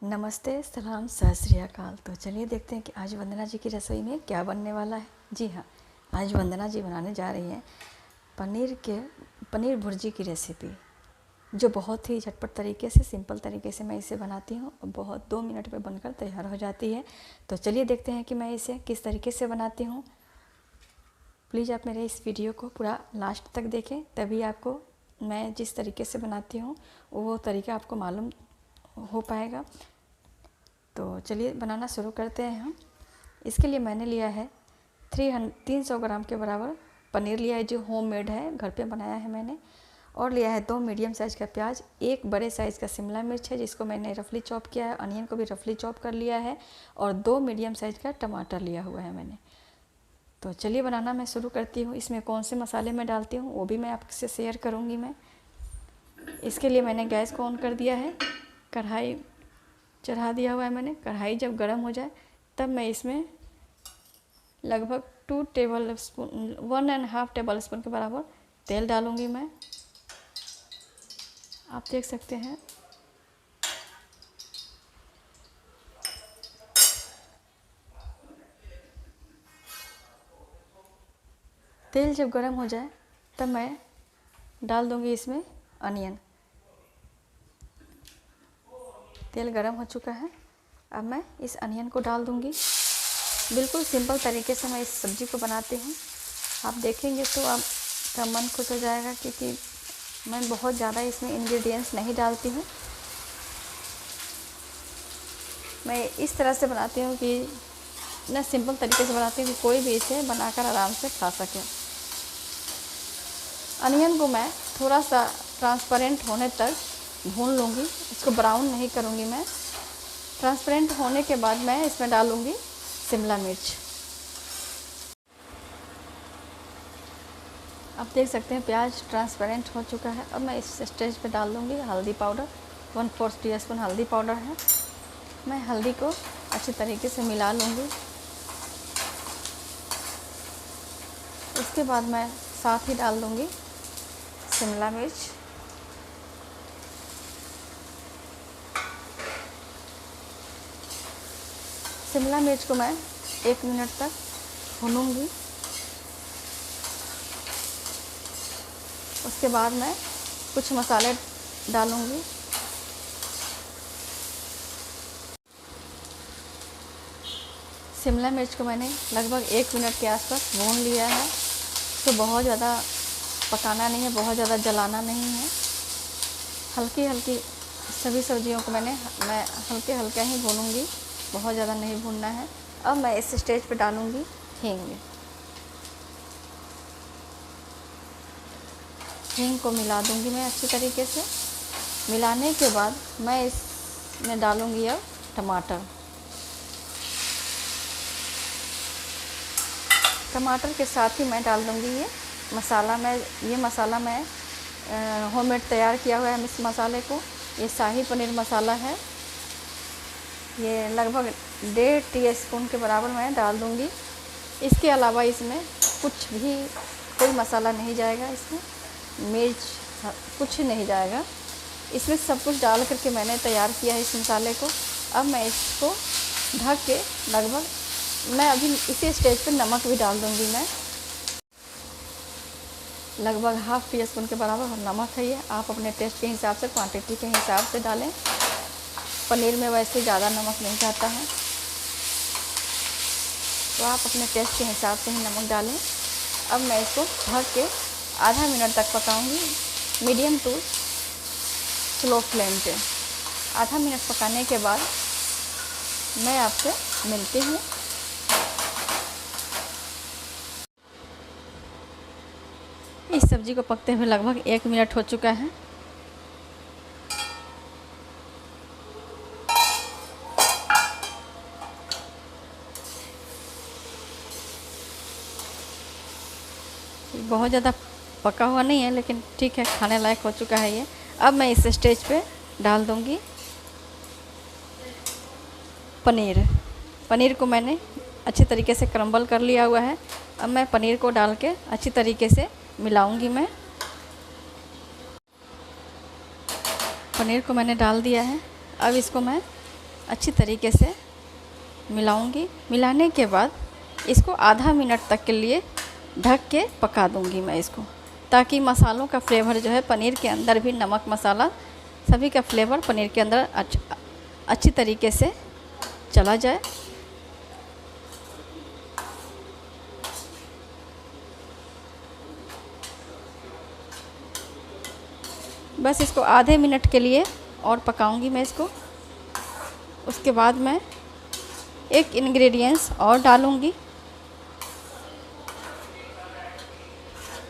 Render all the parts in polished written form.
नमस्ते, सलाम, सत श्री अकाल। तो चलिए देखते हैं कि आज वंदना जी की रसोई में क्या बनने वाला है। जी हाँ, आज वंदना जी बनाने जा रही हैं पनीर भुर्जी की रेसिपी, जो बहुत ही झटपट तरीके से, सिंपल तरीके से मैं इसे बनाती हूँ और बहुत 2 मिनट में बनकर तैयार हो जाती है। तो चलिए देखते हैं कि मैं इसे किस तरीके से बनाती हूँ। प्लीज़ आप मेरे इस वीडियो को पूरा लास्ट तक देखें, तभी आपको मैं जिस तरीके से बनाती हूँ वो तरीका आपको मालूम हो पाएगा। तो चलिए बनाना शुरू करते हैं हम। इसके लिए मैंने लिया है 300 ग्राम के बराबर पनीर लिया है, जो होममेड है, घर पे बनाया है मैंने। और लिया है 2 मीडियम साइज़ का प्याज, एक बड़े साइज़ का शिमला मिर्च है जिसको मैंने रफली चॉप किया है, अनियन को भी रफली चॉप कर लिया है, और 2 मीडियम साइज़ का टमाटर लिया हुआ है मैंने। तो चलिए बनाना मैं शुरू करती हूँ। इसमें कौन से मसाले मैं डालती हूँ वो भी मैं आपसे शेयर करूँगी मैं। इसके लिए मैंने गैस को ऑन कर दिया है, कढ़ाई चढ़ा दिया हुआ है मैंने। कढ़ाई जब गर्म हो जाए तब मैं इसमें लगभग 1.5 टेबल स्पून के बराबर तेल डालूंगी मैं। आप देख सकते हैं तेल जब गर्म हो जाए तब मैं डाल दूंगी इसमें अनियन। तेल गर्म हो चुका है, अब मैं इस अनियन को डाल दूंगी। बिल्कुल सिंपल तरीके से मैं इस सब्ज़ी को बनाती हूँ। आप देखेंगे तो आपका मन खुश हो जाएगा, क्योंकि मैं बहुत ज़्यादा इसमें इंग्रेडिएंट्स नहीं डालती हूँ। मैं इस तरह से बनाती हूँ कि इतना सिंपल तरीके से बनाती हूँ कि कोई भी इसे बनाकर आराम से खा सके। अनियन को मैं थोड़ा सा ट्रांसपेरेंट होने तक भून लूँगी, इसको ब्राउन नहीं करूँगी मैं। ट्रांसपेरेंट होने के बाद मैं इसमें डालूँगी शिमला मिर्च। आप देख सकते हैं प्याज ट्रांसपेरेंट हो चुका है। अब मैं इस स्टेज पे डाल दूँगी हल्दी पाउडर, 1/4 टीस्पून हल्दी पाउडर है। मैं हल्दी को अच्छी तरीके से मिला लूँगी। इसके बाद मैं साथ ही डाल दूँगी शिमला मिर्च। शिमला मिर्च को मैं 1 मिनट तक भूनूंगी। उसके बाद मैं कुछ मसाले डालूंगी। शिमला मिर्च को मैंने लगभग 1 मिनट के आसपास भून लिया है। तो बहुत ज़्यादा पकाना नहीं है, बहुत ज़्यादा जलाना नहीं है। हल्की हल्की सभी सब्जियों को मैं हल्के हल्के ही भूनूंगी, बहुत ज़्यादा नहीं भूनना है। अब मैं इस स्टेज पे डालूंगी हींग। हींग को मिला दूंगी मैं अच्छी तरीके से। मिलाने के बाद मैं इसमें डालूंगी अब टमाटर। टमाटर के साथ ही मैं डाल दूंगी ये मसाला मैं होममेड तैयार किया हुआ है इस मसाले को। ये शाही पनीर मसाला है, ये लगभग 1.5 टीस्पून के बराबर मैं डाल दूंगी। इसके अलावा इसमें कोई मसाला नहीं जाएगा, इसमें मिर्च कुछ नहीं जाएगा। इसमें सब कुछ डाल करके मैंने तैयार किया है इस मसाले को। अब मैं इसको ढक के मैं अभी इसी स्टेज पे नमक भी डाल दूंगी। मैं लगभग 1/2 टीस्पून के बराबर नमक है ये। आप अपने टेस्ट के हिसाब से, क्वांटिटी के हिसाब से डालें। पनीर में वैसे ज़्यादा नमक नहीं जाता है, तो आप अपने टेस्ट के हिसाब से ही नमक डालें। अब मैं इसको ढक के आधा मिनट तक पकाऊंगी, मीडियम टू स्लो फ्लेम पे। आधा मिनट पकाने के बाद मैं आपसे मिलती हूँ। इस सब्ज़ी को पकते हुए लगभग 1 मिनट हो चुका है। बहुत ज़्यादा पका हुआ नहीं है, लेकिन ठीक है, खाने लायक हो चुका है ये। अब मैं इस स्टेज पे डाल दूँगी पनीर को मैंने अच्छी तरीके से क्रम्बल कर लिया हुआ है। अब मैं पनीर को डाल के अच्छी तरीके से मिलाऊंगी मैं। पनीर को मैंने डाल दिया है। अब इसको मैं अच्छी तरीके से मिलाऊंगी। मिलाने के बाद इसको आधा मिनट तक के लिए ढक के पका दूंगी मैं इसको, ताकि मसालों का फ्लेवर जो है पनीर के अंदर भी, नमक मसाला सभी का फ्लेवर पनीर के अंदर अच्छी तरीके से चला जाए। बस इसको आधे मिनट के लिए और पकाऊंगी मैं इसको। उसके बाद मैं एक इंग्रेडिएंट्स और डालूंगी।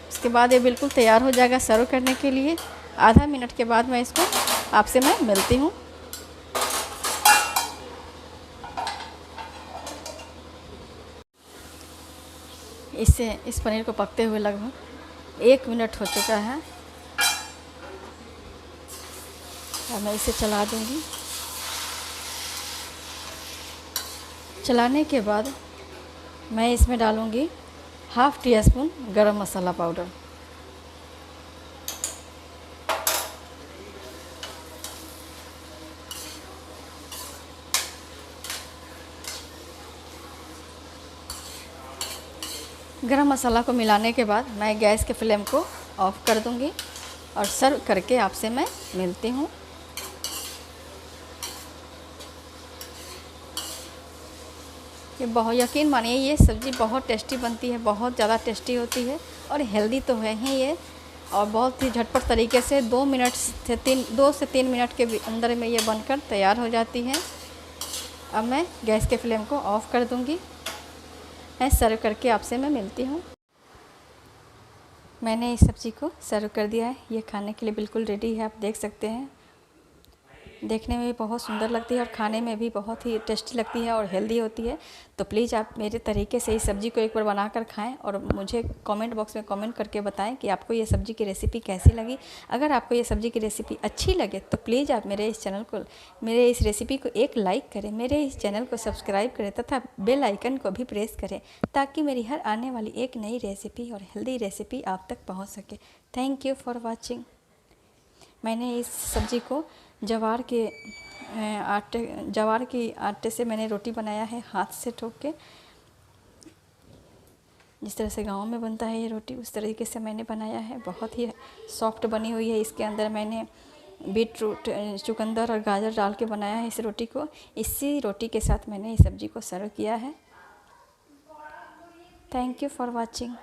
उसके बाद ये बिल्कुल तैयार हो जाएगा सर्व करने के लिए। आधा मिनट के बाद मैं इसको आपसे मैं मिलती हूँ। इस पनीर को पकते हुए लगभग 1 मिनट हो चुका है। अब मैं इसे चला दूंगी। चलाने के बाद मैं इसमें डालूंगी ½ टीस्पून गरम मसाला पाउडर। गरम मसाला को मिलाने के बाद मैं गैस के फ्लेम को ऑफ कर दूंगी और सर्व करके आपसे मैं मिलती हूँ। ये बहुत, यकीन मानिए ये सब्ज़ी बहुत टेस्टी बनती है, बहुत ज़्यादा टेस्टी होती है और हेल्दी तो है ही ये, और बहुत ही झटपट तरीके से 2 से 3 मिनट के अंदर में ये बनकर तैयार हो जाती है। अब मैं गैस के फ्लेम को ऑफ़ कर दूंगी। मैं सर्व करके आपसे मैं मिलती हूँ। मैंने इस सब्ज़ी को सर्व कर दिया है। ये खाने के लिए बिल्कुल रेडी है, आप देख सकते हैं। देखने में भी बहुत सुंदर लगती है और खाने में भी बहुत ही टेस्टी लगती है और हेल्दी होती है। तो प्लीज़ आप मेरे तरीके से इस सब्ज़ी को एक बार बनाकर खाएं और मुझे कमेंट बॉक्स में कमेंट करके बताएं कि आपको ये सब्ज़ी की रेसिपी कैसी लगी। अगर आपको ये सब्ज़ी की रेसिपी अच्छी लगे तो प्लीज़ आप मेरे इस रेसिपी को एक लाइक करें, मेरे इस चैनल को सब्सक्राइब करें तथा बेल आइकन को भी प्रेस करें, ताकि मेरी हर आने वाली एक नई रेसिपी और हेल्दी रेसिपी आप तक पहुँच सके। Thank you for watching. मैंने इस सब्ज़ी को जवार के आटे से मैंने रोटी बनाया है, हाथ से ठोक के। जिस तरह से गांव में बनता है ये रोटी, उस तरीके से मैंने बनाया है। बहुत ही सॉफ्ट बनी हुई है। इसके अंदर मैंने बीटरूट, चुकंदर और गाजर डाल के बनाया है इस रोटी को। इसी रोटी के साथ मैंने इस सब्ज़ी को सर्व किया है। Thank you for watching.